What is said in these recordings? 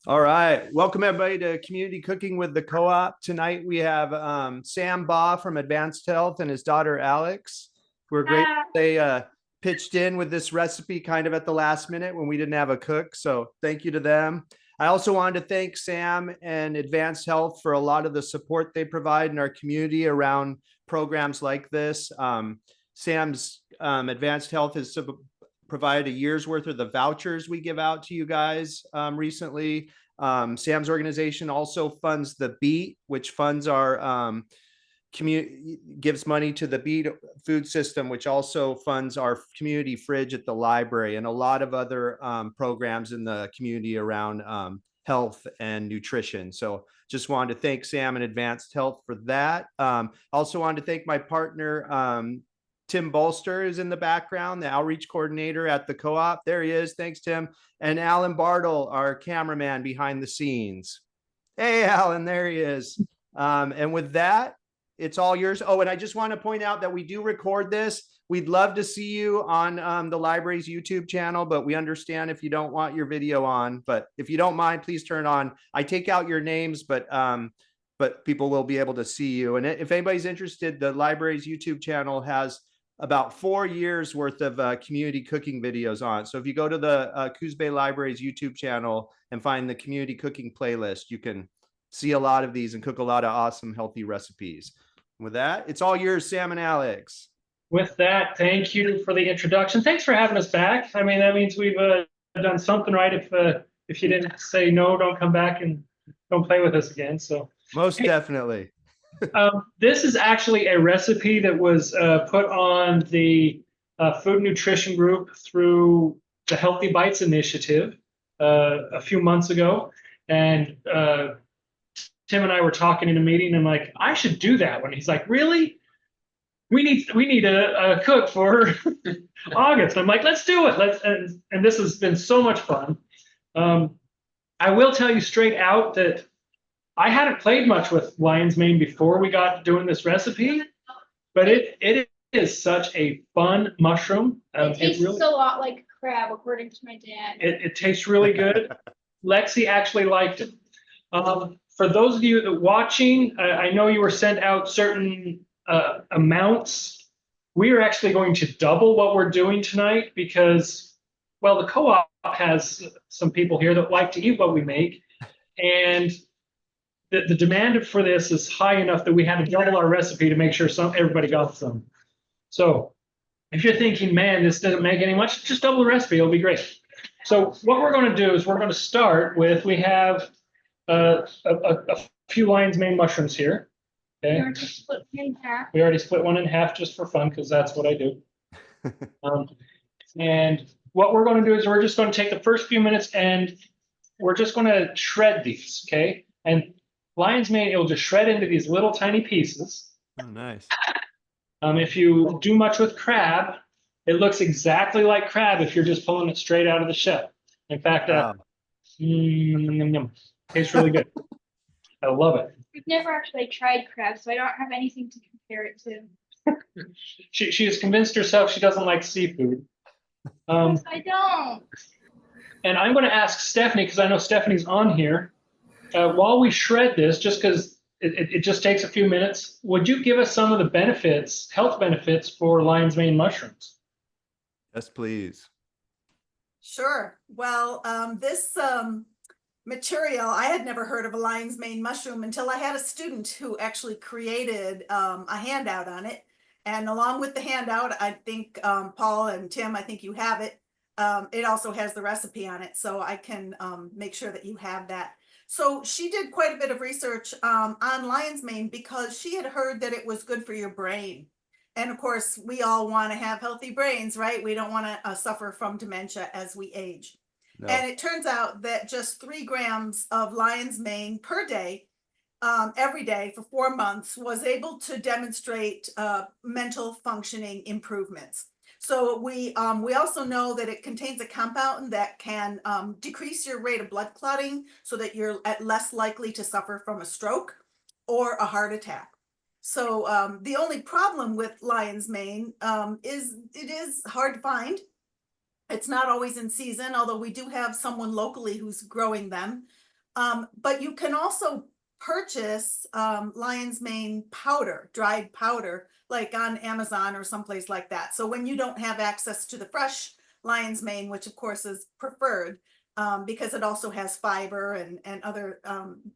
All right. Welcome everybody to Community Cooking with the Co-op. Tonight we have Sam Baugh from Advanced Health and his daughter Alex. We're great. They pitched in with this recipe kind of at the last minute when we didn't have a cook. So thank you to them. I also wanted to thank Sam and Advanced Health for a lot of the support they provide in our community around programs like this. Sam's Advanced Health has provided a year's worth of the vouchers we give out to you guys recently. Sam's organization also funds the Beat, which funds our gives money to the Beat food system, which also funds our community fridge at the library and a lot of other programs in the community around health and nutrition. So just wanted to thank Sam and Advanced Health for that. Also wanted to thank my partner, Tim Bolster is in the background, the outreach coordinator at the co-op. There he is. Thanks, Tim. And Alan Bartle, our cameraman behind the scenes. Hey, Alan, there he is. And with that, it's all yours. Oh, and I just want to point out that we do record this. We'd love to see you on the library's YouTube channel, but we understand if you don't want your video on. But if you don't mind, please turn it on. I take out your names, but people will be able to see you. And if anybody's interested, the library's YouTube channel has about 4 years worth of community cooking videos on. So if you go to the Coos Bay Library's YouTube channel and find the community cooking playlist, you can see a lot of these and cook a lot of awesome, healthy recipes. With that, it's all yours, Sam and Alex. With that, thank you for the introduction. Thanks for having us back. I mean, that means we've done something right. If you didn't say no, don't come back and don't play with us again. So most definitely. This is actually a recipe that was put on the food nutrition group through the Healthy Bites initiative a few months ago. And Tim and I were talking in a meeting, and I'm like, I should do that one. He's like, really? We need a cook for August. I'm like, let's do it. And this has been so much fun. I will tell you straight out that I hadn't played much with lion's mane before we got doing this recipe, but it is such a fun mushroom. It tastes a lot like crab, according to my dad. It tastes really good. Lexi actually liked it. For those of you that are watching, I know you were sent out certain amounts. We are actually going to double what we're doing tonight because, well, the co-op has some people here that like to eat what we make, and the demand for this is high enough that we had to double our recipe to make sure everybody got some. So if you're thinking, man, this doesn't make any much, just double the recipe. It'll be great. So what we're going to do is we're going to start with, we have a few lion's mane mushrooms here. Okay. We already split one in half. We already split one in half just for fun because that's what I do. And what we're going to do is we're just going to take the first few minutes and we're just going to shred these. Okay. And lion's mane, it'll just shred into these little tiny pieces. Oh, nice. If you do much with crab, it looks exactly like crab if you're just pulling it straight out of the shell. In fact, tastes really good. I love it. We've never actually tried crab, so I don't have anything to compare it to. She has convinced herself she doesn't like seafood. I don't. And I'm going to ask Stephanie, because I know Stephanie's on here. While we shred this, just because it just takes a few minutes, would you give us some of the benefits, health benefits for lion's mane mushrooms? Yes, please. Sure. Well, this material, I had never heard of a lion's mane mushroom until I had a student who actually created a handout on it. And along with the handout, I think Paul and Tim, I think you have it. It also has the recipe on it, so I can make sure that you have that. So she did quite a bit of research on lion's mane because she had heard that it was good for your brain. And of course, we all want to have healthy brains, right? We don't want to suffer from dementia as we age. No. And it turns out that just 3 grams of lion's mane per day, every day for 4 months, was able to demonstrate mental functioning improvements. So we also know that it contains a compound that can decrease your rate of blood clotting so that you're less likely to suffer from a stroke or a heart attack. So the only problem with lion's mane is it is hard to find. It's not always in season, although we do have someone locally who's growing them. But you can also purchase lion's mane powder, dried powder, like on Amazon or someplace like that. So when you don't have access to the fresh lion's mane, which of course is preferred, because it also has fiber and other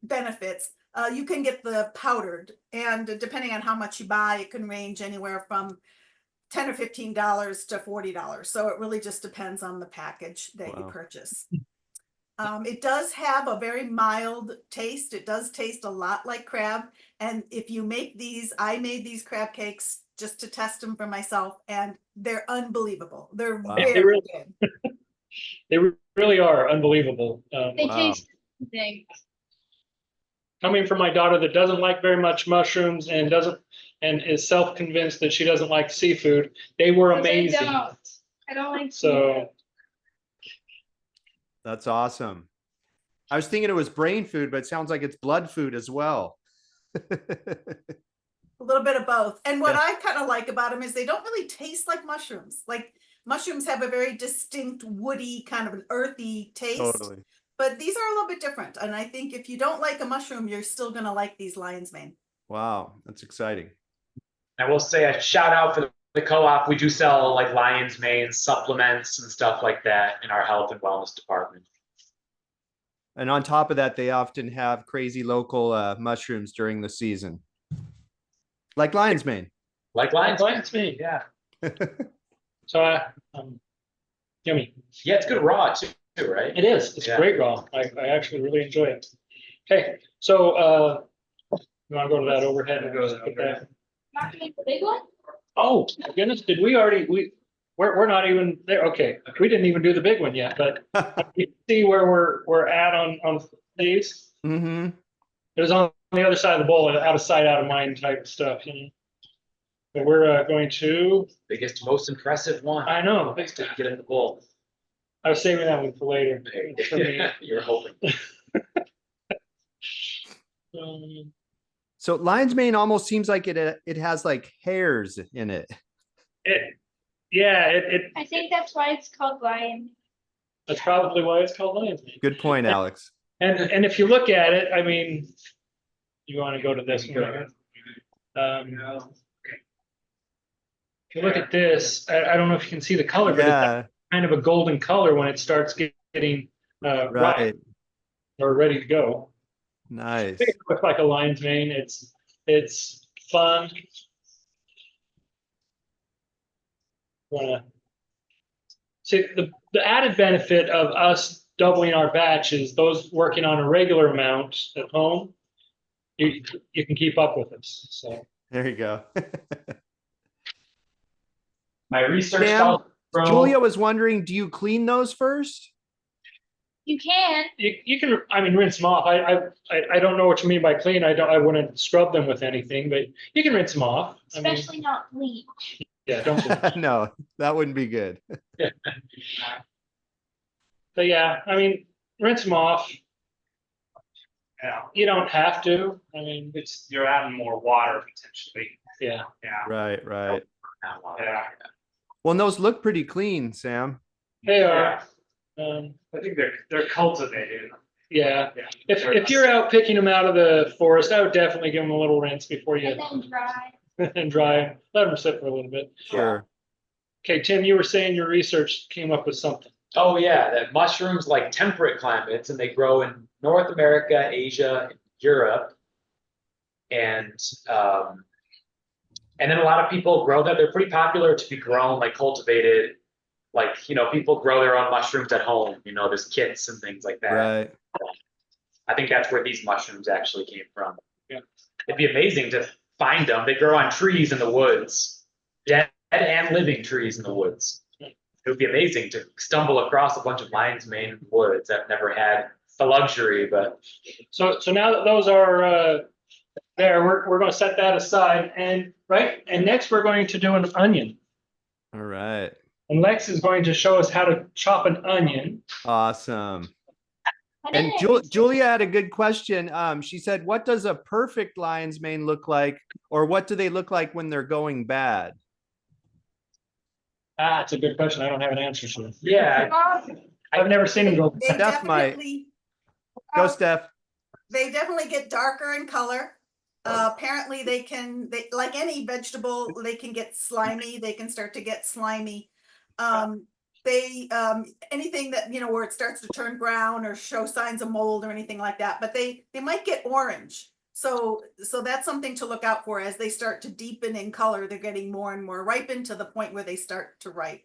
benefits, you can get the powdered. And depending on how much you buy, it can range anywhere from $10 or $15 to $40. So it really just depends on the package that you purchase. It does have a very mild taste. It does taste a lot like crab. And if you make these, I made these crab cakes just to test them for myself, and they're unbelievable. They're very good. They really are unbelievable. They taste things. Coming from my daughter that doesn't like very much mushrooms and is self-convinced that she doesn't like seafood, they were amazing. I don't like So That's awesome. I was thinking it was brain food, but it sounds like it's blood food as well. A little bit of both. And what I kind of like about them is they don't really taste like mushrooms. Like mushrooms have a very distinct woody, kind of an earthy taste. Totally. But these are a little bit different. And I think if you don't like a mushroom, you're still going to like these lion's mane. Wow, that's exciting. I will say a shout out for the co-op. We do sell like lion's mane supplements and stuff like that in our health and wellness department. And on top of that, they often have crazy local mushrooms during the season. Like lion's mane. Like lion's mane, yeah. So yummy. Yeah, it's good raw too, right? It is. It's great raw. I actually really enjoy it. Okay, so you want to go to that overhead and go to that? Not the big one? Oh my goodness, did we already? We're not even there. Okay, we didn't even do the big one yet, but you see where we're at on these. Mm-hmm. It was on the other side of the bowl, out of sight, out of mind type stuff. You know? But we're going to Biggest, most impressive one. I know. To get in the bowl. I was saving that one for later. For me. You're hoping. So lion's mane almost seems like it has like hairs in it. I think that's why it's called lion. That's probably why it's called lion's mane. Good point, Alex. And if you look at it, I mean, you want to go to this one. If you look at this, I don't know if you can see the color, but it's kind of a golden color when it starts getting ripe or ready to go. Nice. It looks like a lion's mane. It's fun. See, the added benefit of us doubling our batch is those working on a regular amount at home, you can keep up with us. So there you go. My research Sam, Julia was wondering, do you clean those first? You can. You can, I mean, rinse them off. I don't know what you mean by clean. I wouldn't scrub them with anything, but you can rinse them off. Especially not bleach. Yeah, don't. No, that wouldn't be good. But yeah, I mean, rinse them off. Yeah. You don't have to. I mean, you're adding more water potentially. Yeah. Yeah. Right. Yeah. Well, and those look pretty clean, Sam. They are. I think they're cultivated. Yeah. If you're out picking them out of the forest, I would definitely give them a little rinse before you And then dry. and dry. Let them sit for a little bit. Sure. Okay, Tim, you were saying your research came up with something. Oh yeah, that mushrooms like temperate climates, and they grow in North America, Asia, Europe, and then a lot of people grow them. They're pretty popular to be grown, like cultivated. Like, people grow their own mushrooms at home. There's kits and things like that. Right. I think that's where these mushrooms actually came from. Yeah. It'd be amazing to find them. They grow on trees in the woods, dead and living trees in the woods. It would be amazing to stumble across a bunch of lion's mane in the woods. I've never had the luxury, but. So now that those are there, we're going to set that aside, and next we're going to do an onion. All right. And Lex is going to show us how to chop an onion. Awesome. I And didn't. Julia had a good question. She said, what does a perfect lion's mane look like? Or what do they look like when they're going bad? It's a good question. I don't have an answer to it. Yeah, I've never seen them go. They Steph might. Go, Um, Steph. They definitely get darker in color. Apparently they like any vegetable, they can get slimy. They can start to get slimy. Anything that, where it starts to turn brown or show signs of mold or anything like that, but they might get orange. So that's something to look out for as they start to deepen in color. They're getting more and more ripened to the point where they start to ripe.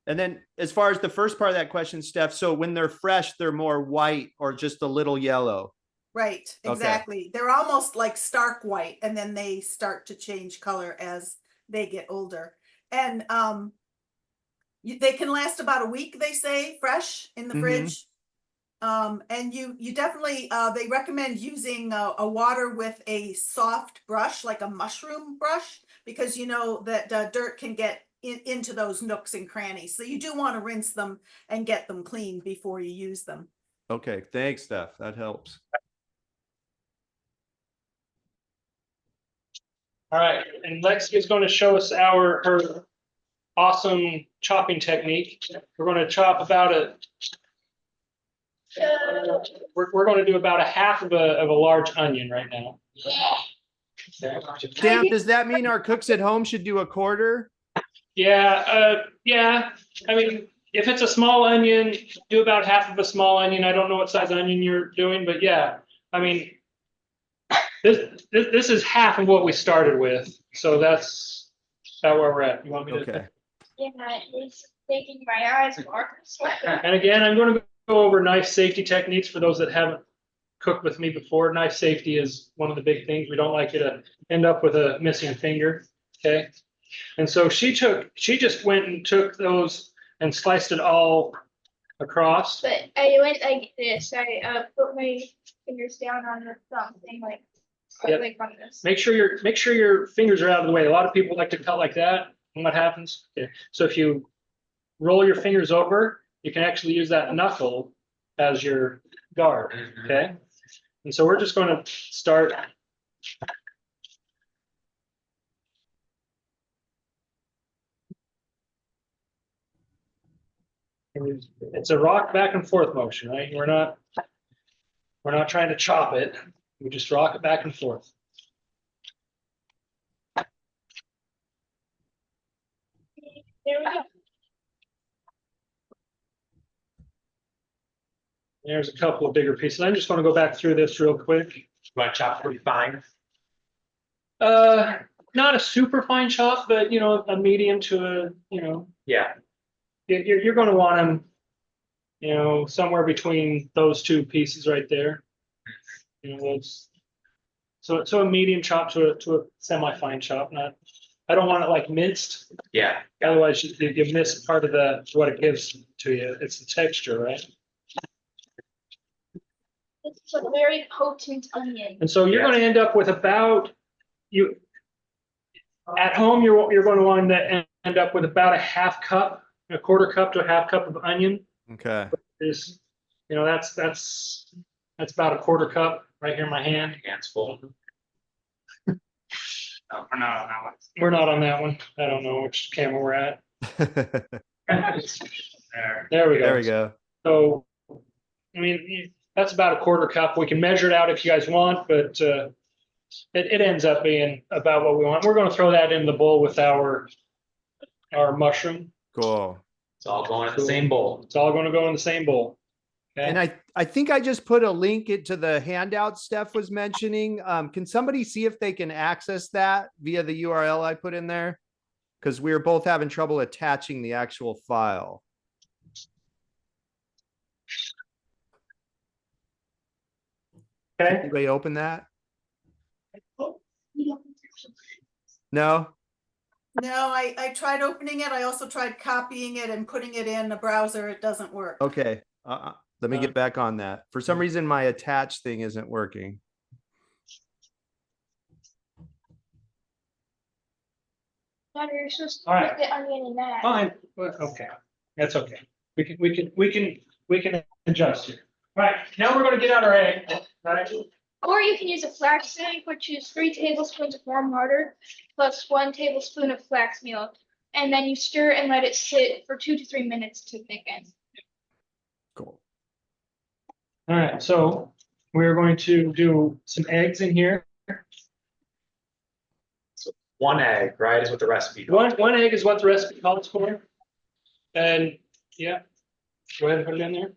And then as far as the first part of that question, Steph, so when they're fresh, they're more white or just a little yellow? Right, exactly. Okay. They're almost like stark white, and then they start to change color as they get older. And they can last about a week, they say, fresh in the fridge. And you definitely, they recommend using a water with a soft brush, like a mushroom brush, because that dirt can get into those nooks and crannies. So you do want to rinse them and get them clean before you use them. Okay, thanks, Steph. That helps. All right, and Lexi is going to show us her awesome chopping technique. We're going to chop about we're going to do about a half of a large onion right now. Sam, does that mean our cooks at home should do a quarter? Yeah, yeah. I mean, if it's a small onion, do about half of a small onion. I don't know what size onion you're doing, but yeah, I mean, this is half of what we started with, so that's about where we're at. You want me to? Okay. Yeah, it's making my eyes water. And again, I'm going to go over knife safety techniques for those that haven't cooked with me before. Knife safety is one of the big things. We don't like you to end up with a missing finger. Okay. And so she just went and took those and sliced it all across. But I went like this. I put my fingers down on the thumb thing, like on this. Make sure your fingers are out of the way. A lot of people like to cut like that. And what happens? Okay. So if you roll your fingers over, you can actually use that knuckle as your guard. Okay. And so we're just going to start. It's a rock back and forth motion, right? We're not trying to chop it. We just rock it back and forth. There we go. There's a couple of bigger pieces. I'm just going to go back through this real quick. You want to chop pretty fine? Not a super fine chop, but a medium to a Yeah. You're going to want them, somewhere between those two pieces right there. Those. So a medium chop to a semi-fine chop. I don't want it like minced. Yeah. Otherwise, you miss part of what it gives to you. It's the texture, right? It's a very potent onion. And so you're going to end up with about at home. You're going to want to end up with about a quarter cup to a half cup of onion. Okay. Is that's about a quarter cup right here in my hand. Hands full. No, we're not on that one. We're not on that one. I don't know which camera we're at. There we go. There we go. So, I mean, that's about a quarter cup. We can measure it out if you guys want, but it ends up being about what we want. We're going to throw that in the bowl with our mushroom. Cool. It's all going in the same bowl. It's all going to go in the same bowl. Okay? And I think I just put a link into the handout Steph was mentioning. Can somebody see if they can access that via the URL I put in there? Because we were both having trouble attaching the actual file. Okay. Anybody open that? No? No, I tried opening it. I also tried copying it and putting it in a browser. It doesn't work. Okay. Let me get back on that. For some reason, my attach thing isn't working. Now you're supposed to All right. put the onion in that. Fine. Okay. That's okay. We can adjust here. All right. Now we're going to get out our egg. Right. Or you can use a flax egg, which is 3 tablespoons of warm water plus 1 tablespoon of flax meal. And then you stir and let it sit for 2 to 3 minutes to thicken. Cool. All right. So we're going to do some eggs in here. One egg, right, is what the recipe calls. One egg is what the recipe calls for. And yeah, go ahead and put it in there.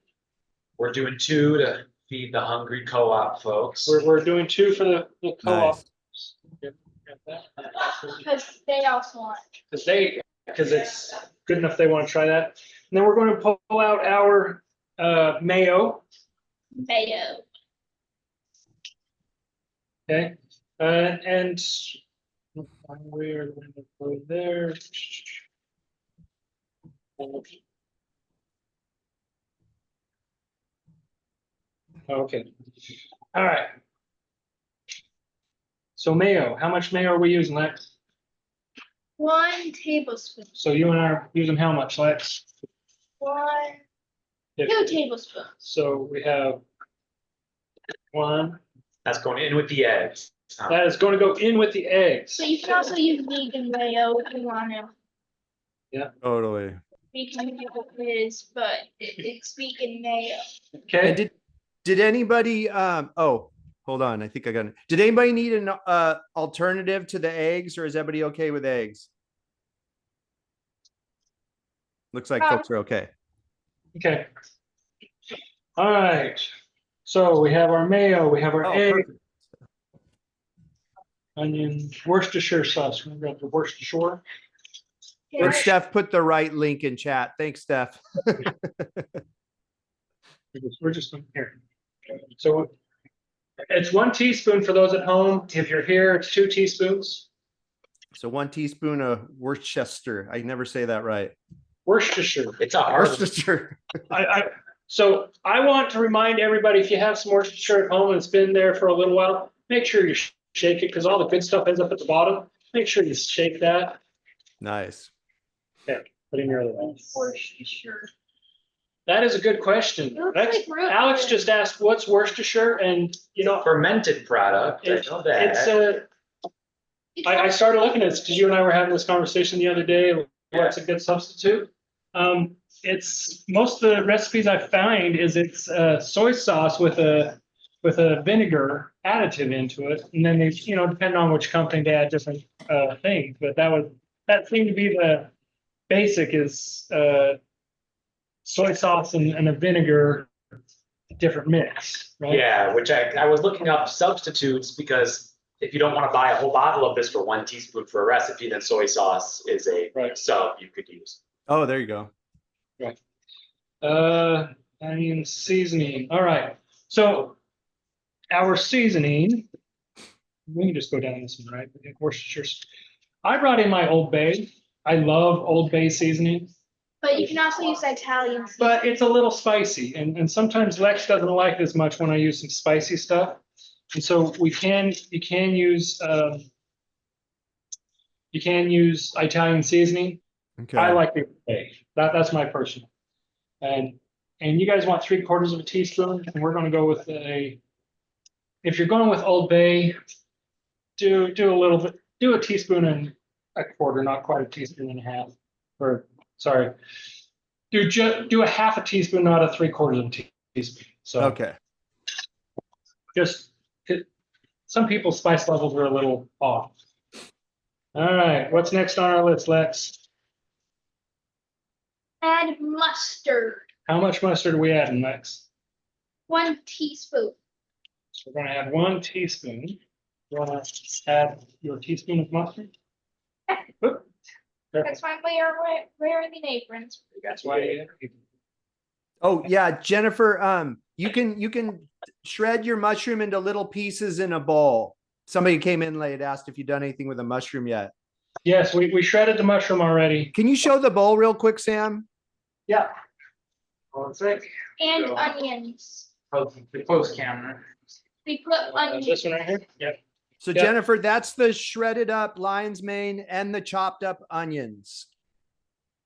We're doing 2 to feed the hungry co-op folks. We're doing 2 for the co-op. Nice. Because they also want. Because it's good enough they want to try that. And then we're going to pull out our mayo. Mayo. Okay. And we're going to go there. Okay. All right. So mayo, how much mayo are we using, Lex? 1 tablespoon. So you and I are using how much, Lex? 2 tablespoons. So we have 1. That's going in with the eggs. That is going to go in with the eggs. So you can also use vegan mayo if you want to. Totally. Vegan mayo is, but it's vegan mayo. Okay. And did anybody, oh, hold on. I think I got it. Did anybody need an alternative to the eggs, or is everybody okay with eggs? Looks like folks are okay. Okay. All right. So we have our mayo, we have our Oh, egg, perfect. onion, Worcestershire sauce. We've got the Worcestershire. And Steph put the right link in chat. Thanks, Steph. We're just here. So it's 1 teaspoon for those at home. If you're here, it's 2 teaspoons. So 1 teaspoon of Worcestershire. I never say that right. Worcestershire. It's a hard. Worcestershire. So I want to remind everybody, if you have some Worcestershire at home and it's been there for a little while, make sure you shake it because all the good stuff ends up at the bottom. Make sure you shake that. Nice. Okay, put in your other one. Worcestershire. That is a good question. It looks That's- like root Alex beer. just asked, what's Worcestershire? And you know, Fermented product. I know that. it's a. I started looking at this because you and I were having this conversation the other day. What's a good substitute? It's most of the recipes I find is it's soy sauce with a vinegar additive into it, and then they, you know, depending on which company, they add different things. But that seemed to be the basic is soy sauce and a vinegar different mix, right? Yeah, which I was looking up substitutes because if you don't want to buy a whole bottle of this for 1 teaspoon for a recipe, then soy sauce is a Right. sub you could use. Oh, there you go. Onion seasoning. All right. So our seasoning, we can just go down this one, right? Worcestershire. I brought in my Old Bay. I love Old Bay seasoning, But you can also use Italian. but it's a little spicy, and sometimes Lex doesn't like it as much when I use some spicy stuff. And so you can use Italian seasoning. Okay. I like the Old Bay. That's my personal. And you guys want 3/4 of a teaspoon, and we're gonna go with if you're going with Old Bay, do a little bit, do a teaspoon and a quarter, not quite a teaspoon and a half, or sorry. Do a half a teaspoon, not a 3/4 of a teaspoon. So Okay. just, some people's spice levels are a little off. All right, what's next on our list, Lex? Add mustard. How much mustard are we adding, Lex? 1 teaspoon. So we're gonna add 1 teaspoon. You wanna add your teaspoon of mustard? Oop. That's why we are wearing the aprons. That's why. Oh yeah, Jennifer. You can shred your mushroom into little pieces in a bowl. Somebody came in late, asked if you've done anything with a mushroom yet. Yes, we shredded the mushroom already. Can you show the bowl real quick, Sam? Yeah. One sec. And So- onions. The close camera. We put onions. This one right here? Yeah. So Yeah. Jennifer, that's the shredded up lion's mane and the chopped up onions.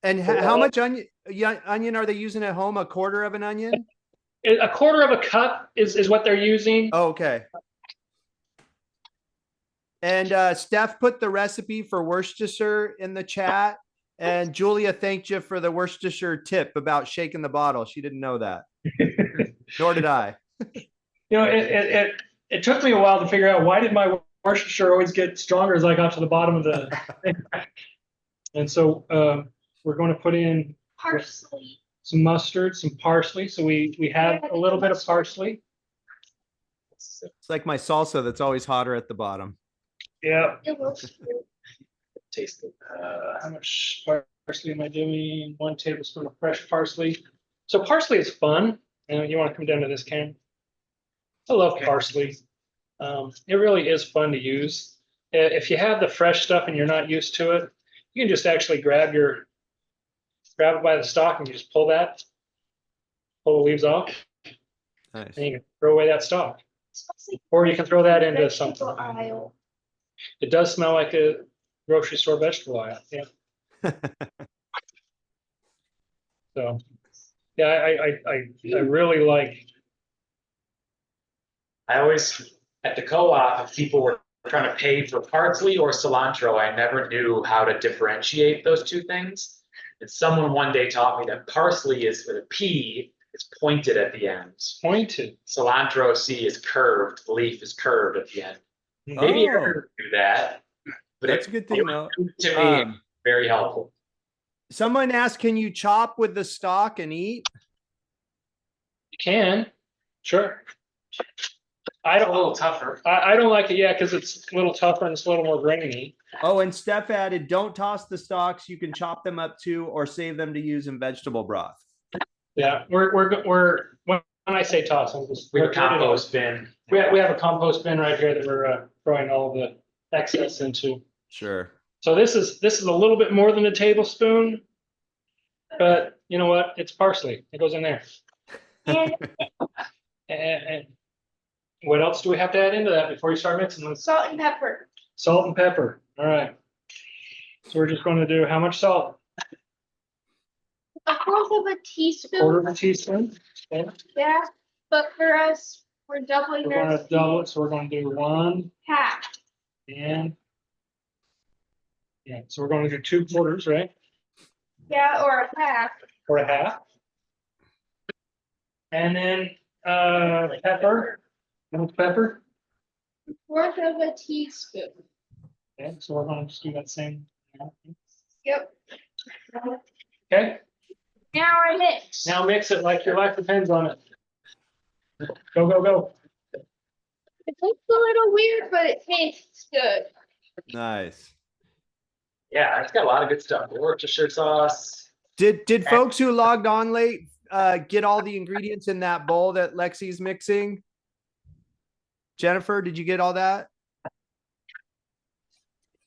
And how much onion are they using at home? 1/4 of an onion? 1/4 of a cup is what they're using. Oh, okay. And Steph put the recipe for Worcestershire in the chat. And Julia thanked you for the Worcestershire tip about shaking the bottle. She didn't know that. Nor did I. You know, it took me a while to figure out why did my Worcestershire always get stronger as I got to the bottom of the thing. And so we're going to put in Parsley. some mustard, some parsley. So we have a little bit of parsley. It's like my salsa that's always hotter at the bottom. Yeah. It looks good. Taste it. How much parsley am I doing? 1 tablespoon of fresh parsley. So parsley is fun. You want to come down to this camera? I love parsley. It really is fun to use. If you have the fresh stuff and you're not used to it, you can just actually grab it by the stalk and you just pull the leaves off, Nice. and you can throw away that stalk. Or you can throw that into something. Vegetable aisle. It does smell like a grocery store vegetable aisle. Yeah. So, yeah, I really like. I always, at the co-op, if people were trying to pay for parsley or cilantro, I never knew how to differentiate those two things. And someone one day taught me that parsley is with a P, it's pointed at the ends. Pointed. Cilantro C is curved, the leaf is curved at the end. Maybe I Oh. never do that. But That's it- a good thing, though. To me, very helpful. Someone asked, can you chop with the stalk and eat? You can, sure. I It's a don't. little tougher. I don't like it, yeah, because it's a little tougher and it's a little more grainy. Oh, and Steph added, don't toss the stalks. You can chop them up too, or save them to use in vegetable broth. Yeah, we're when I say toss, I'm just. We have a compost bin. We have a compost bin right here that we're throwing all the excess into. Sure. So this is a little bit more than a tablespoon, but you know what? It's parsley. It goes in there. And And what else do we have to add into that before you start mixing this? salt and pepper. Salt and pepper. All right. So we're just going to do how much salt? 1/4 of a teaspoon. 1/4 of a teaspoon. Okay. Yeah, but for us, we're doubling We're going our to double it, so we're going to do 1 half. and yeah. So we're going to do 2 quarters, right? Yeah, or a half. Or a half. And then pepper. How much pepper? 1/4 of a teaspoon. Okay, so we're going to just do that same. Yep. Okay, Now I mix. now mix it like your life depends on it. Go, go, go. It looks a little weird, but it tastes good. Nice. Yeah, it's got a lot of good stuff. The Worcestershire sauce. Did folks who logged on late get all the ingredients in that bowl that Lexi's mixing? Jennifer, did you get all that?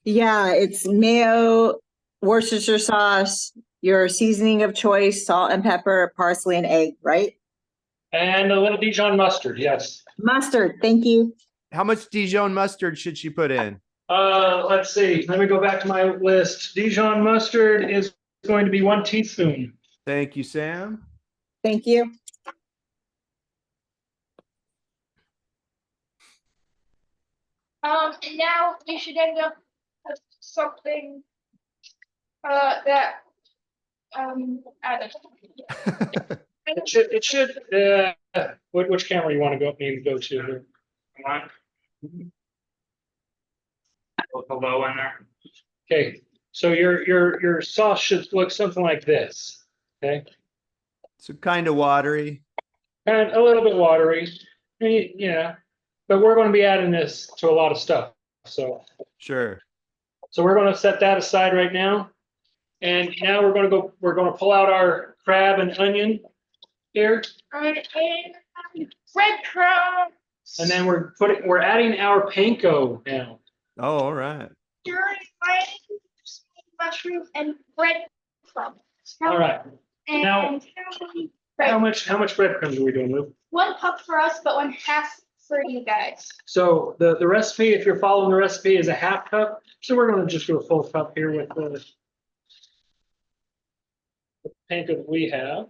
Yeah, it's mayo, Worcestershire sauce, your seasoning of choice, salt and pepper, parsley and egg, right? And a little Dijon mustard, yes. Mustard, thank you. How much Dijon mustard should she put in? Let's see, let me go back to my list. Dijon mustard is going to be 1 teaspoon. Thank you, Sam. Thank you. And now you should end up with something that I don't know. It should, which camera you want to go to here? One. Put the low in there. Okay, so your sauce should look something like this, okay? So kind of watery. And a little bit watery, yeah, but we're going to be adding this to a lot of stuff, so. Sure. So we're going to set that aside right now. And now we're going to pull out our crab and onion here. And breadcrumbs. And then we're adding our panko now. Oh, all right. Mushroom and breadcrumbs. All right. And Now- How much breadcrumbs are we doing, Lou? 1 cup for us, but 1/2 for you guys. So the recipe, if you're following the recipe, is a 1/2 cup. So we're going to just do a full cup here with the panko that we have.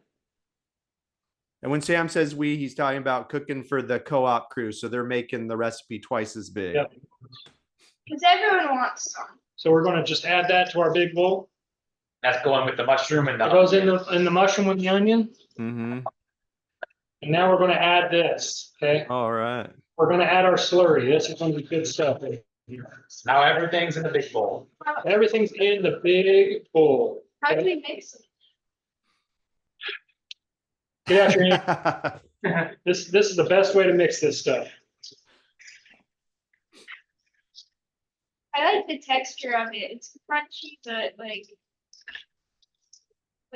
And when Sam says we, he's talking about cooking for the co-op crew. So they're making the recipe twice as big. Yep. Because everyone wants some. So we're going to just add that to our big bowl. That's going with the mushroom and It the. goes in the mushroom with the onion. Mm-hmm. And now we're gonna add this, okay? All right. We're gonna add our slurry. This is gonna be good stuff. Now everything's in the big bowl. Everything's in the big bowl. How do okay? we mix it? Get out your hand. This is the best way to mix this stuff. I like the texture of it. It's crunchy, but like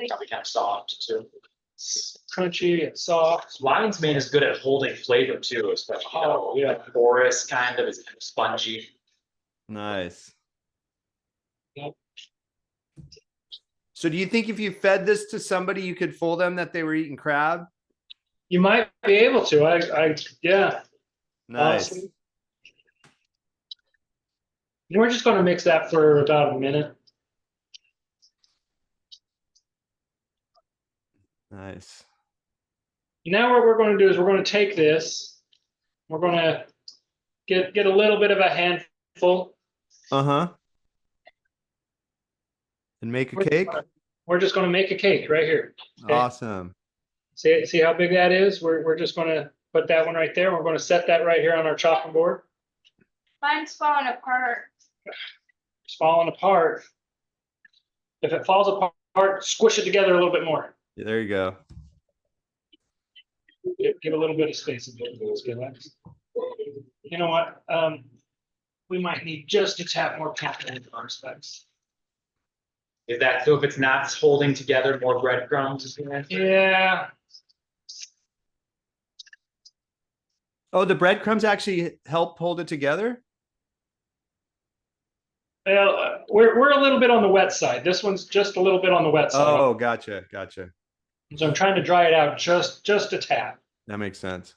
Probably kind of soft too. Crunchy and soft. Lion's mane is good at holding flavor too, especially. Oh, yeah. Porous kind of, it's kind of spongy. Nice. Yep. So do you think if you fed this to somebody, you could fool them that they were eating crab? You might be able to. Yeah. Nice. Honestly. We're just gonna mix that for about a minute. Nice. Now what we're going to do is we're going to take this. We're going to get a little bit of a handful. Uh-huh. And make a cake? We're just going to make a cake right here. Okay? Awesome. See how big that is? We're just going to put that one right there. We're going to set that right here on our chopping board. mine's falling apart. It's falling apart. If it falls apart, squish it together a little bit more. Yeah, there you go. Give a little bit of space. You know what? We might need just a tap more Panko in our specs. Is that so if it's not holding together, more breadcrumbs is the answer? Yeah. Oh, the breadcrumbs actually help hold it together? Well, we're a little bit on the wet side. This one's just a little bit on the wet side. Oh, gotcha. Gotcha. So I'm trying to dry it out just a tap. That makes sense.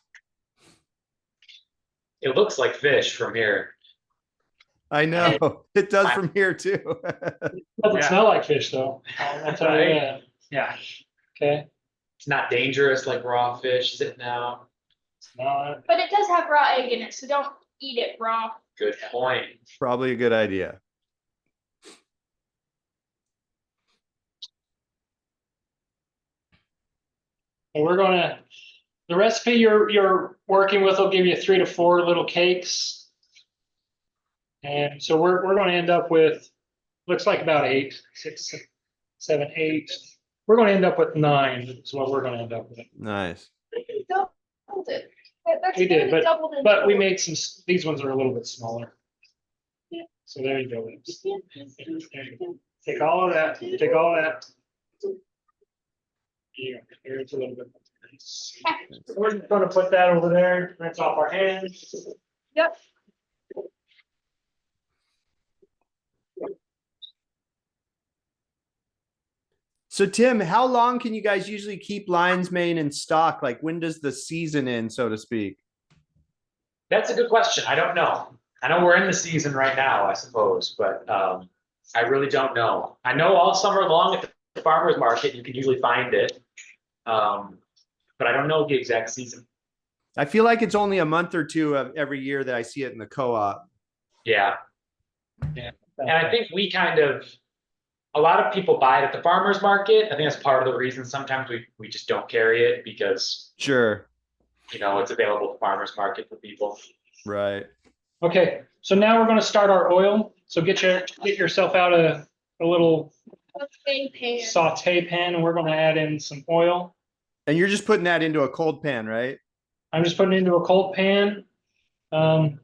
It looks like fish from here. I know. It does from here too. It doesn't Yeah. smell like fish though. I'll tell you Right. that. Yeah. Okay. It's not dangerous like raw fish sitting out. No, But it does have raw egg in it, so don't eat it raw. Good point. Probably a good idea. and we're gonna. The recipe you're working with will give you 3 to 4 little cakes. And so we're going to end up with, looks like about 8, 6, 7, 8. We're going to end up with 9 is what we're going to end up with. Nice. Doubled it. That's We did, more than doubled in But we total. made some, these ones are a little bit smaller. Yeah. So there you go. There you go. Take all of that, take all of that. Here, here's a little bit. We're just gonna put that over there, rinse off our hands. Yep. So Tim, how long can you guys usually keep lion's mane in stock? Like when does the season end, so to speak? That's a good question. I don't know. I know we're in the season right now, I suppose, but I really don't know. I know all summer long at the farmer's market, you can usually find it. But I don't know the exact season. I feel like it's only a month or two of every year that I see it in the co-op. Yeah. And I think we kind of, a lot of people buy it at the farmer's market. I think that's part of the reason sometimes we just don't carry it because, Sure. you know, it's available at the farmer's market for people. Right. Okay, so now we're gonna start our oil. So get yourself out a little Okay, pan. saute pan, and we're gonna add in some oil. And you're just putting that into a cold pan, right? I'm just putting it into a cold pan. And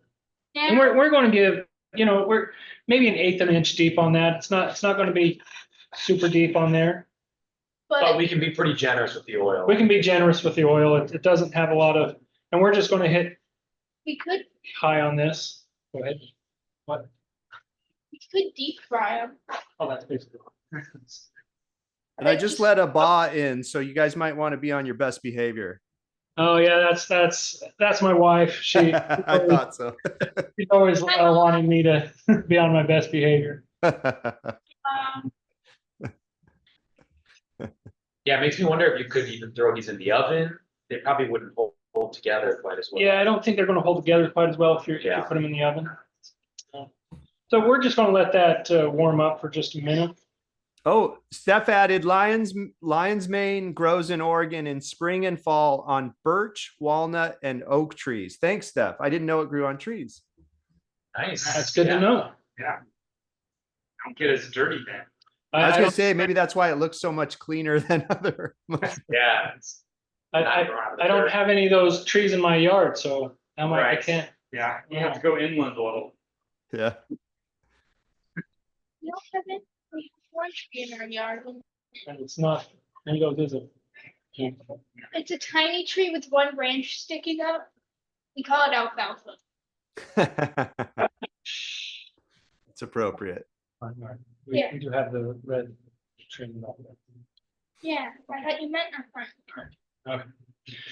Now, we're going to give, you know, we're maybe 1/8 of an inch deep on that. It's not going to be super deep on there. But but we can be pretty generous with the oil. We can be generous with the oil. It doesn't have a lot of, and we're just going to hit we could high on this. Go ahead. What? deep fry them. Oh, that's basically. And I just let a Baugh in, so you guys might want to be on your best behavior. Oh yeah, that's my wife. She's I thought so. always wanting me to be on my best behavior. Yeah, it makes me wonder if you could even throw these in the oven. They probably wouldn't hold together quite as well. Yeah, I don't think they're going to hold together quite as well if you Yeah. put them in the oven. So we're just going to let that warm up for just a minute. Oh, Steph added lion's mane grows in Oregon in spring and fall on birch, walnut, and oak trees. Thanks, Steph. I didn't know it grew on trees. Nice. That's good Yeah. to know. Yeah. Don't get as dirty then. I was gonna don't- say maybe that's why it looks so much cleaner than other. Yeah. it's I not growing out of the don't dirt. have any of those trees in my yard, so I Right. can't. Yeah, you have to go inland a little. Yeah. We don't have it. We have one tree in our yard. And it's not. There you go. There's a. It's a tiny tree with one branch sticking up. We call it alfalfa. It's appropriate. Yeah. We do have the red tree. Yeah, I thought you meant our front.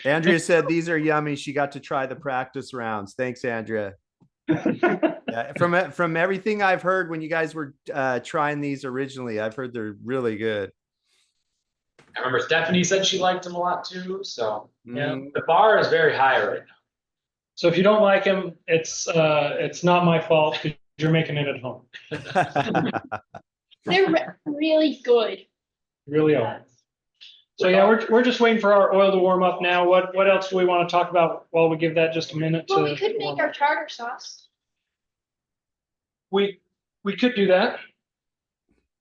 Andrea said these are yummy. She got to try the practice rounds. Thanks, Andrea. Yeah, from everything I've heard when you guys were trying these originally, I've heard they're really good. I remember Stephanie said she liked them a lot too. So Yeah. the bar is very high right So if you don't like them, it's not my fault because you're making it at home. They're really good. Really are. So yeah, we're just waiting for our oil to warm up now. What else do we want to talk about while we give that just a minute? Well, to we could warm make our up? tartar sauce. We could do that.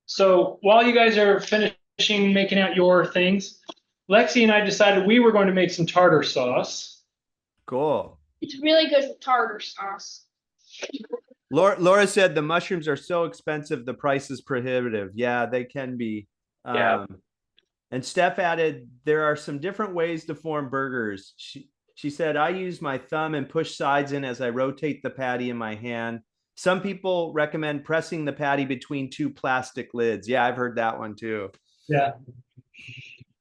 So while you guys are finishing making out your things, Lexi and I decided we were going to make some tartar sauce. Cool. It's really good with tartar sauce. Laura said the mushrooms are so expensive, the price is prohibitive. Yeah, they can be. Yeah. And Steph added, there are some different ways to form burgers. She said, I use my thumb and push sides in as I rotate the patty in my hand. Some people recommend pressing the patty between two plastic lids. Yeah, I've heard that one too. Yeah.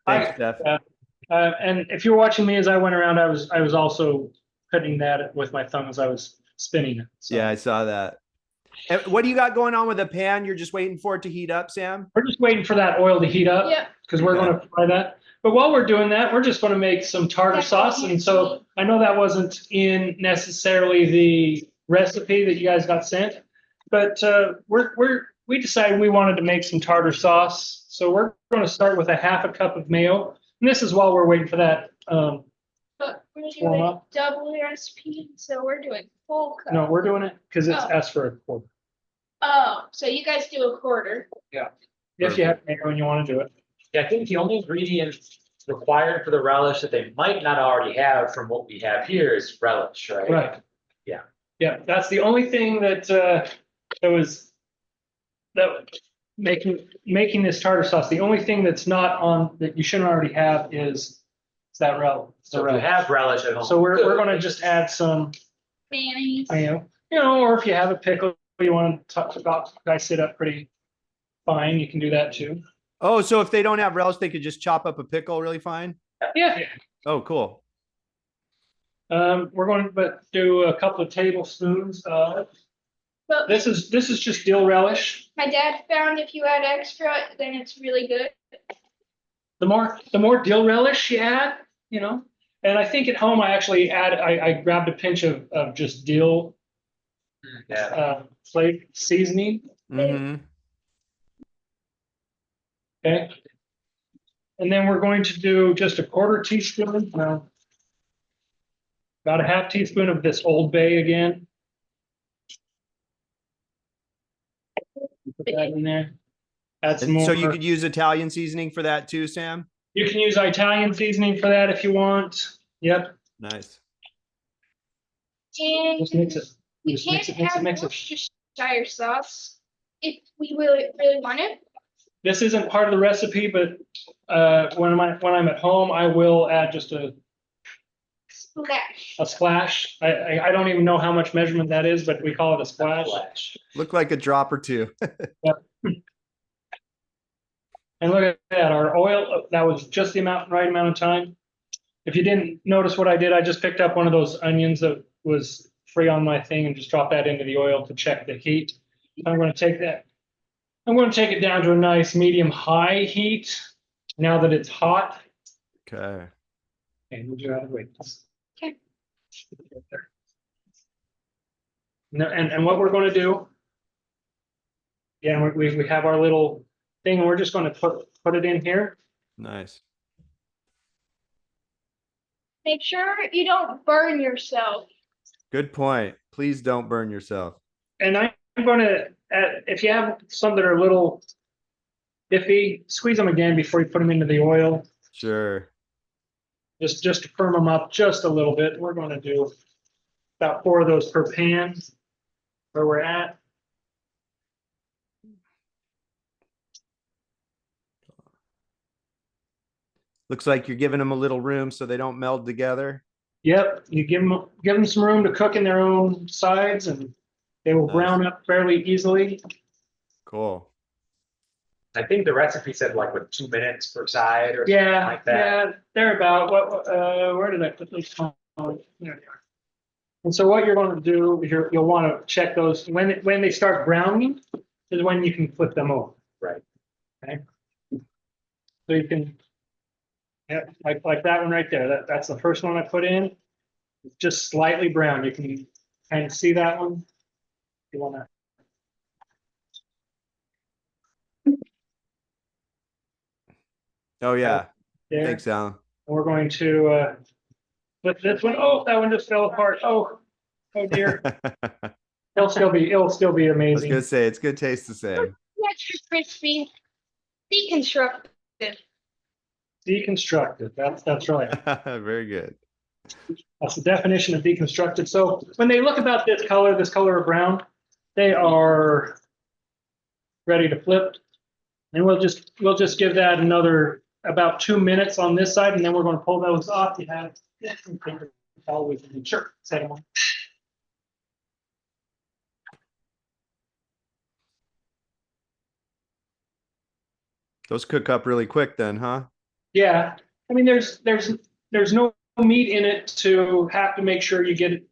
Thanks, Steph. And if you're watching me as I went around, I was also cutting that with my thumb as I was spinning it. So Yeah, I saw that. And what do you got going on with the pan? You're just waiting for it to heat up, Sam? we're just waiting for that oil to heat up Yeah. because we're Okay. going to fry that. But while we're doing that, we're just going to make some tartar sauce. And so I know that wasn't in necessarily the recipe that you guys got sent, but we decided we wanted to make some tartar sauce. So we're going to start with a half a cup of mayo. And this is while we're waiting for that. But we're Warm doing up. double the recipe, so we're doing full cup. No, we're doing it because it's Oh. asked for a quarter. Oh, so you guys do a quarter. If you have mayo and you want to do it. Yeah, I think the only ingredient required for the relish that they might not already have from what we have here is relish, right? Right. Yeah. Yeah, that's the only thing that making this tartar sauce. The only thing that's not on that you shouldn't already have is that relish. So if you have relish at home. So we're good. going to just add some Mayonnaise. mayo, or if you have a pickle you want to talk about, dice it up pretty fine, you can do that too. Oh, so if they don't have relish, they could just chop up a pickle really fine? Yeah. Oh, cool. We're going to do a couple of tablespoons of But this is just dill relish. my dad found if you add extra, then it's really good. The more dill relish you add, and I think at home I actually I grabbed a pinch of just dill Yeah. flavor seasoning. Mhm. Okay. And then we're going to do just a quarter teaspoon, about a half teaspoon of this Old Bay again. Put that in there. Add some And more. so you could use Italian seasoning for that too, Sam? You can use Italian seasoning for that if you want. Yep. Nice. And Just mix it. we Just can't mix it, mix it, have mix it. Worcestershire sauce if we really want it. This isn't part of the recipe, but when I'm at home, I will add just a Splash. splash. I don't even know how much measurement that is, but we call it a splash. Flash. Look like a drop or two. And look at that, our oil, that was just the right amount of time. If you didn't notice what I did, I just picked up one of those onions that was free on my thing and just dropped that into the oil to check the heat. I'm going to take it down to a nice medium-high heat now that it's hot. Okay. And would you rather wait? Okay. No, and what we're going to do, yeah, we have our little thing, and we're just gonna put it in here. Nice. Make sure you don't burn yourself. Good point. Please don't burn yourself. And I'm gonna, if you have some that are a little iffy, squeeze them again before you put them into the oil. Sure. Just to firm them up just a little bit. We're gonna do about 4 of those per pan where we're at. Looks like you're giving them a little room so they don't meld together. Yep, you give them some room to cook in their own sides, and they will Nice. brown up fairly easily. Cool. I think the recipe said like with 2 minutes per side or something Yeah, like that. yeah, they're about where did I put those? Oh, there they are. And so what you're going to do is you'll want to check those when they start browning is when you can flip them over. Right. Okay. So you can, yeah, like that one right there. That's the first one I put in. It's just slightly brown. You can kind of see that one. You want to. Oh yeah. There. Thanks, Alan. We're going to flip this one. Oh, that one just fell apart. Oh dear. It'll still be I was amazing. gonna say it's good taste the same. Extra crispy. Deconstructed. Deconstructed. That's right. Very good. That's the definition of deconstructed. So when they look about this color of brown, they are ready to flip. And we'll just give that another about 2 minutes on this side, and then we're going to pull those off. You have paper towel with you. Sure. Set them on. Those cook up really quick then, huh? Yeah. I mean, there's no meat in it to have to make sure you get it,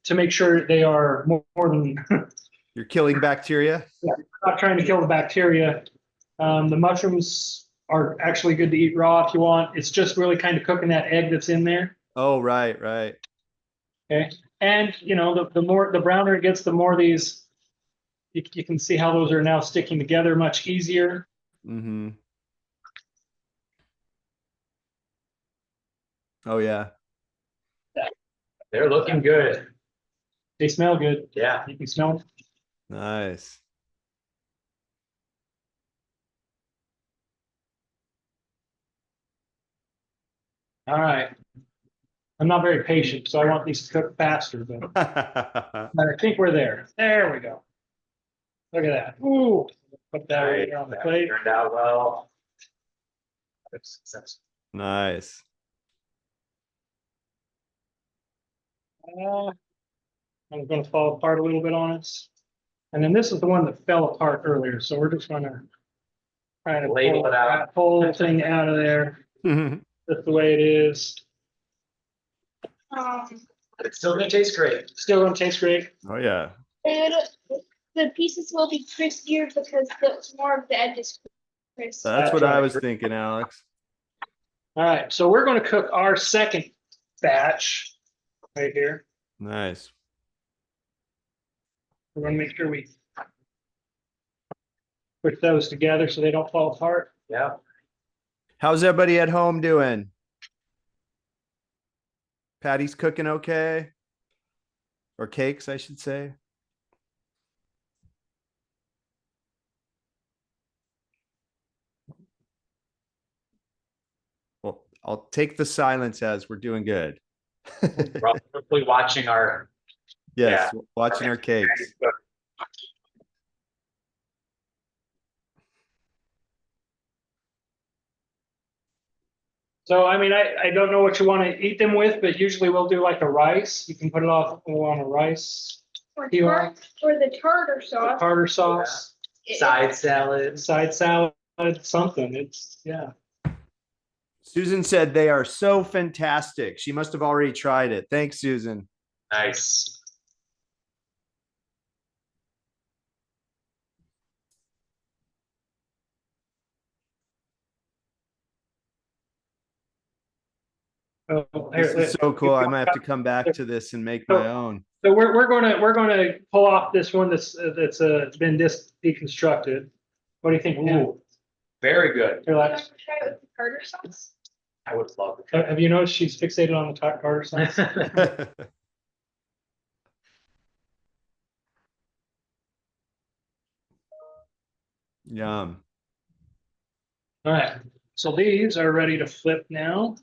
to make sure they are more than You're killing bacteria? not trying to kill the bacteria. The mushrooms are actually good to eat raw if you want. It's just really kind of cooking that egg that's in there. Oh, right, right. Okay. And the browner it gets, the more these you can see how those are now sticking together much easier. Mm-hmm. Oh yeah. They're looking good. They smell good. Yeah. You can smell them. Nice. All right. I'm not very patient, so I want these to cook faster, but I think we're there. There we go. Look at that. Ooh, put that right here on the That plate. turned out well. That's success. Nice. I'm going to fall apart a little bit on us. And then this is the one that fell apart earlier, so we're just going to try to Ladle pull it out. that whole thing out of there. That's the way it is. It's still gonna taste great. Still going to taste great. Oh yeah. The pieces will be crispier because more of the edge is crisp. That's what right. I was thinking, Alex. All right, so we're going to cook our second batch right here. Nice. We're going to make sure we put those together so they don't fall apart. Yeah. How's everybody at home doing? Patty's cooking okay? Or cakes, I should say. Well, I'll take the silence as we're doing good. We're hopefully watching our Yes, watching our cakes. So, I mean, I don't know what you want to eat them with, but usually we'll do like a rice. You can put it off on a rice Or You the tartar sauce. tartar sauce, side salad. side salad, something. It's, yeah. Susan said they are so fantastic. She must have already tried it. Thanks, Susan. Nice. Oh, This here, is so cool. I might have to come back to this and make my own. So we're gonna pull off this one that's been deconstructed. What do you think? Pam? Ooh, very good. Here, You want Lex. to try it with the tartar sauce? I would love to try. Have you noticed she's fixated on the tartar sauce? Yum. All right, so these are ready to flip now.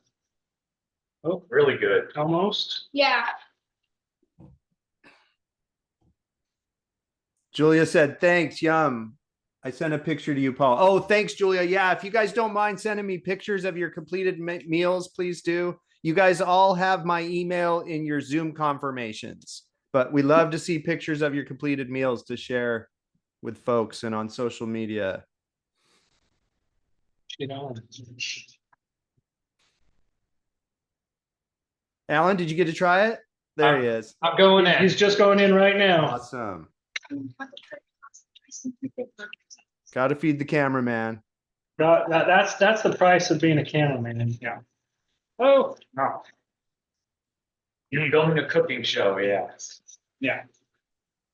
Oh, Really good. almost. Yeah. Julia said, thanks, yum. I sent a picture to you, Paul. Oh, thanks, Julia. Yeah, if you guys don't mind sending me pictures of your completed meals, please do. You guys all have my email in your Zoom confirmations, but we love to see pictures of your completed meals to share with folks and on social media. You know. Alan, did you get to try it? There he is. I'm going in. He's just going in right now. Awesome. Got to feed the cameraman. That's the price of being a cameraman. Yeah. Oh, No. You're filming a cooking show, yeah. yeah.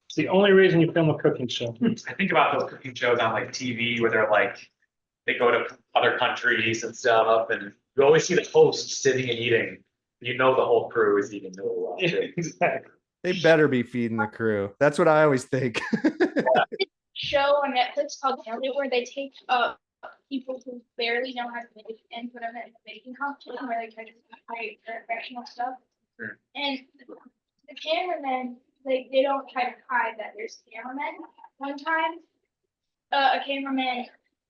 It's the only reason you film a cooking show. I think about those cooking shows on like TV where they're like, they go to other countries and stuff, and you always see the host sitting and eating. You know the whole crew is eating really well. too. Exactly. They better be feeding the crew. That's what I always think. Show on Netflix called Nailed It, where they take people who barely know how to make and put them in a baking competition where they try to create professional stuff. Sure. And the cameramen, they don't try to hide that there's cameramen. One time, a cameraman,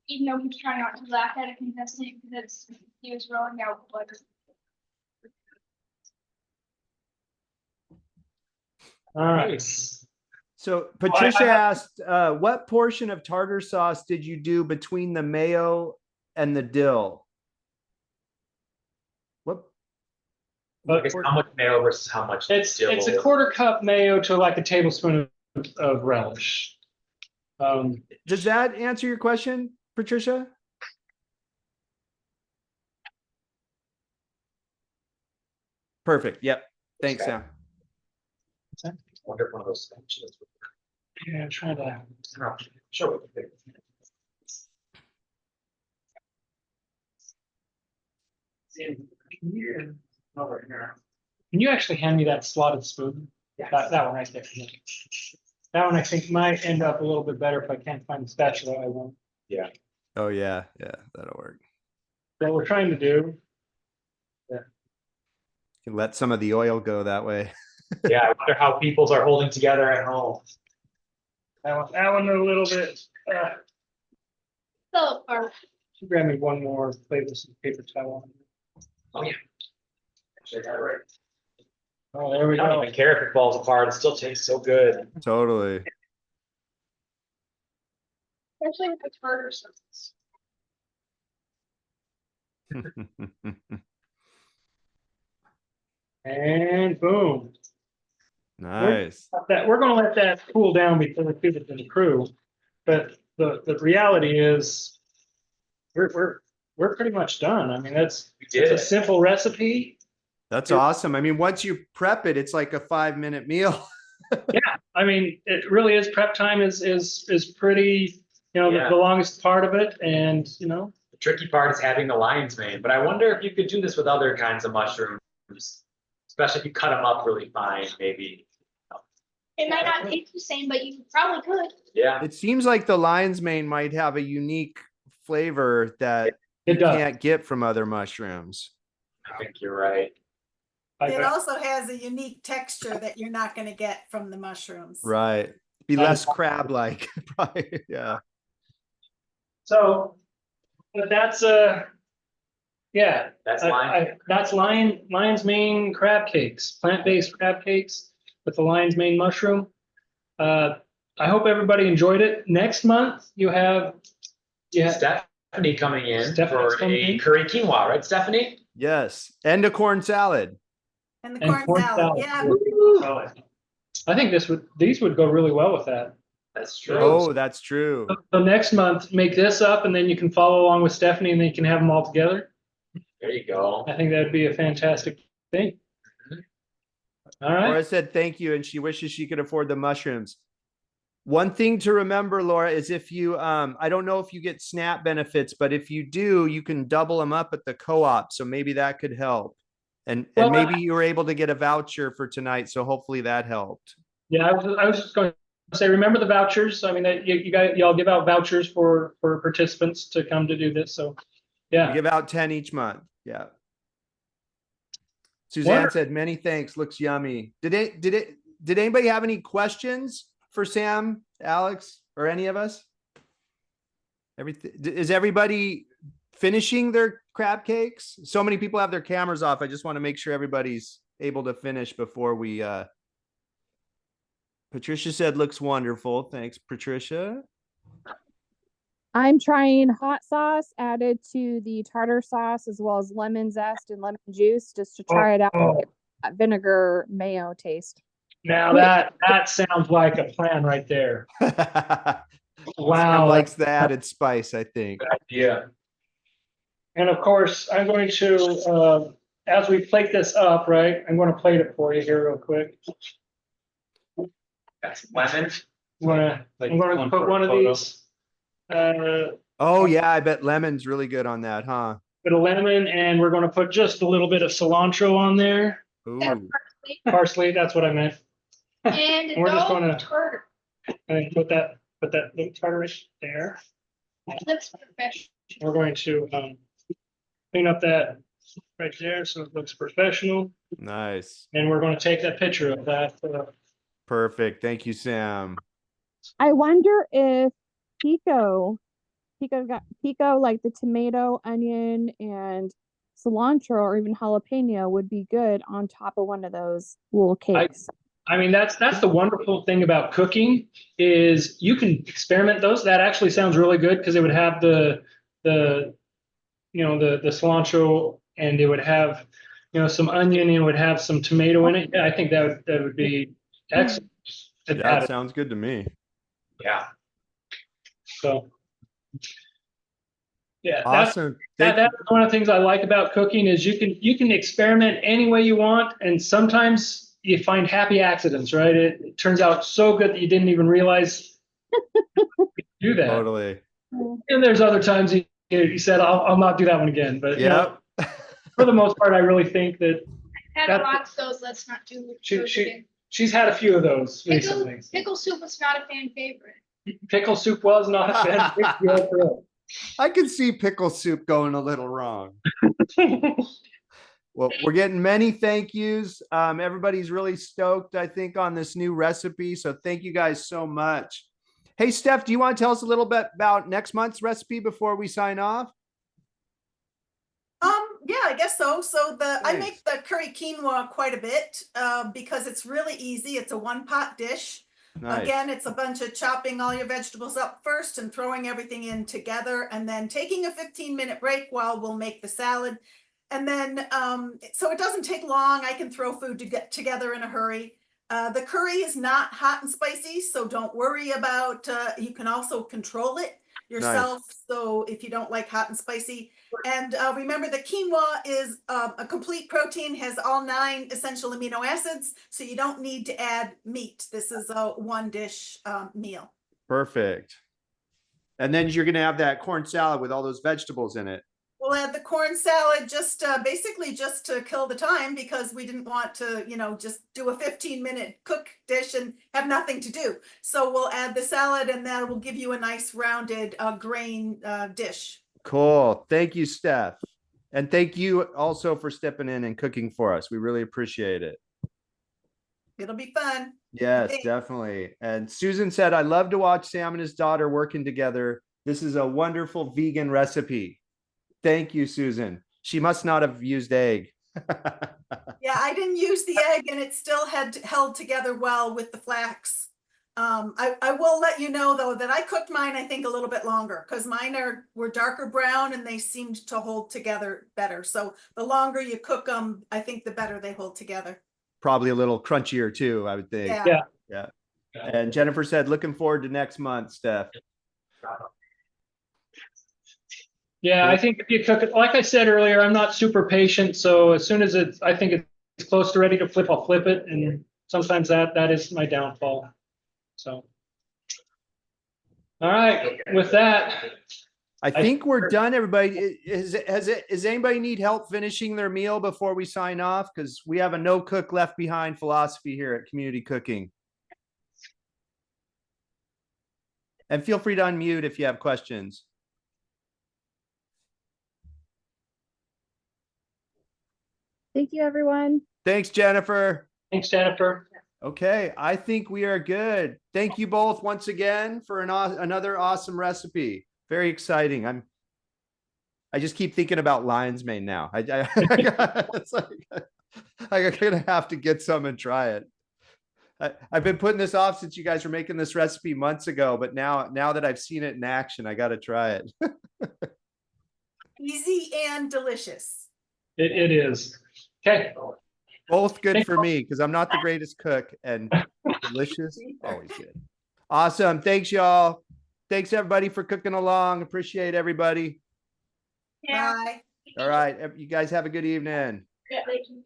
even though he was trying not to laugh at a contestant because he was rolling out blood. All right. Nice. So Patricia asked, what portion of tartar sauce did you do between the mayo and the dill? What? I guess how much mayo versus how much It's dill? a quarter cup mayo to like a tablespoon of relish. Does that answer your question, Patricia? Perfect. Yep. Thanks, Okay. Sam. I wonder if one of those spatulas would Yeah, I'm trying to. work. Sure. we can figure it out. Over here. Can you actually hand me that slotted spoon? Yes. That one right there. That one I think might end up a little bit better if I can't find the spatula I want. Yeah. Oh yeah. Yeah, that'll work. What we're trying to do. You can let some of the oil go that way. Yeah, I wonder how peoples are holding together at home. That one a little bit. So, or Grab me one more plate with some paper towel. Oh, yeah. Actually, got it right. Oh, there we I don't go. even care if it falls apart. It still tastes so good. Totally. especially with the tartar sauce. And boom. Nice. We're gonna let that cool down before we feed it to the crew. But the reality is we're pretty much done. I mean, We did it's a it. simple recipe. That's awesome. I mean, once you prep it, it's like a 5-minute meal. I mean, it really is. Prep time is pretty, Yeah. the longest part of it. And, The tricky part is having the lion's mane, but I wonder if you could do this with other kinds of mushrooms, especially if you cut them up really fine, maybe. It might not taste the same, but you probably could. Yeah, It seems like the lion's mane might have a unique flavor that it you does. can't get from other mushrooms. I think you're right. It also has a unique texture that you're not going to get from the mushrooms. Right. Be less crab-like. Probably. Yeah. So, but that's yeah. That's lion. That's lion's mane crab cakes, plant-based crab cakes with the lion's mane mushroom. I hope everybody enjoyed it. Next month you have Stephanie coming in Stephanie's for coming a in. curry quinoa, right, Stephanie? Yes. And a corn salad. And the and corn salad, yeah. Oh, I think these would go really well with that. That's true. Oh, that's true. So next month, make this up, and then you can follow along with Stephanie, and then you can have them all together. There you go. I think that'd be a fantastic thing. All right. Laura said thank you, and she wishes she could afford the mushrooms. One thing to remember, Laura, is if you, I don't know if you get SNAP benefits, but if you do, you can double them up at the co-op. So maybe that could help. And Well, maybe you were able to get a voucher for tonight. So hopefully that helped. Yeah, I was just going to say, remember the vouchers. I mean, y'all give out vouchers for participants to come to do this. So, We yeah. give out 10 each month. Yeah. Suzanne Wonderful. said, many thanks. Looks yummy. Did anybody have any questions for Sam, Alex, or any of us? Is everybody finishing their crab cakes? So many people have their cameras off. I just want to make sure everybody's able to finish before we, Patricia said, looks wonderful. Thanks, Patricia. I'm trying hot sauce added to the tartar sauce as well as lemon zest and lemon juice just to try it out. Oh. That vinegar mayo taste. Now that sounds like a plan right there. Wow. Sam likes the added spice, I think. Yeah. And of course, I'm going to, as we plate this up, right, I'm going to plate it for you here real quick. That's lemon. I'm going to put one of these, Oh yeah, I bet lemon's really good on that, huh? bit of lemon, and we're going to put just a little bit of cilantro on there. Ooh. Parsley, that's what I meant. And We're just no gonna- tartar. And put that little tartarish there. Looks professional. We're going to clean up that right there so it looks professional. Nice. And we're going to take that picture of that. Perfect. Thank you, Sam. I wonder if pico like the tomato, onion, and cilantro or even jalapeno would be good on top of one of those little cakes. I mean, that's the wonderful thing about cooking is you can experiment those. That actually sounds really good because it would have the cilantro, and it would have, some onion, and it would have some tomato in it. Yeah, I think that would be excellent. to Yeah, add. it sounds good to me. Yeah. So, yeah, Awesome. that's one of the things I like about cooking is you can experiment any way you want, and sometimes you find happy accidents, right? It turns out so good that you didn't even realize you could do that. Totally. And there's other times you said, I'll not do that one again. But Yep. for the most part, I really think that Had That- a lot of those, let's not do She- those she- again. she's had a few of those Pickle, recently. pickle soup was not a fan favorite. Pickle soup was not a fan. I can see pickle soup going a little wrong. Well, we're getting many thank yous. Everybody's really stoked, I think, on this new recipe. So thank you guys so much. Hey, Steph, do you want to tell us a little bit about next month's recipe before we sign off? Yeah, I guess so. So I Thanks. make the curry quinoa quite a bit because it's really easy. It's a one-pot dish. Nice. Again, it's a bunch of chopping all your vegetables up first and throwing everything in together and then taking a 15-minute break while we'll make the salad. And then, so it doesn't take long. I can throw food to get together in a hurry. The curry is not hot and spicy, so don't worry about, you can also control it yourself. So if you don't like hot and spicy. And remember, the quinoa is a complete protein, has all 9 essential amino acids, so you don't need to add meat. This is a one dish meal. Perfect. And then you're going to have that corn salad with all those vegetables in it. We'll add the corn salad just basically just to kill the time because we didn't want to, just do a 15-minute cook dish and have nothing to do. So we'll add the salad and that will give you a nice rounded grain dish. Cool. Thank you, Steph. And thank you also for stepping in and cooking for us. We really appreciate it. It'll be fun. Yes, Thanks. definitely. And Susan said, I love to watch Sam and his daughter working together. This is a wonderful vegan recipe. Thank you, Susan. She must not have used egg. Yeah, I didn't use the egg and it still held together well with the flax. I will let you know though that I cooked mine, I think, a little bit longer because mine were darker brown and they seemed to hold together better. So the longer you cook them, I think the better they hold together. Probably a little crunchier too, I would think. Yeah. And Jennifer said, looking forward to next month, Steph. Yeah, I think if you cook it, like I said earlier, I'm not super patient, so as soon as I think it's close to ready to flip, I'll flip it, and sometimes that is my downfall. So. All right, with that, I think we're done, everybody. Does anybody need help finishing their meal before we sign off? Because we have a no cook left behind philosophy here at Community Cooking. And feel free to unmute if you have questions. Thank you, everyone. Thanks, Jennifer. thanks, Jennifer. Okay, I think we are good. Thank you both once again for another awesome recipe. Very exciting. I just keep thinking about lion's mane now. It's like, I'm gonna have to get some and try it. I've been putting this off since you guys were making this recipe months ago, but now that I've seen it in action, I got to try it. Easy and delicious. It is. Okay. Both good for me because I'm not the greatest cook, and delicious, always good. Awesome. Thanks, y'all. Thanks, everybody, for cooking along. Appreciate everybody. Yeah. Bye. All right. You guys have a good evening. Yeah, they can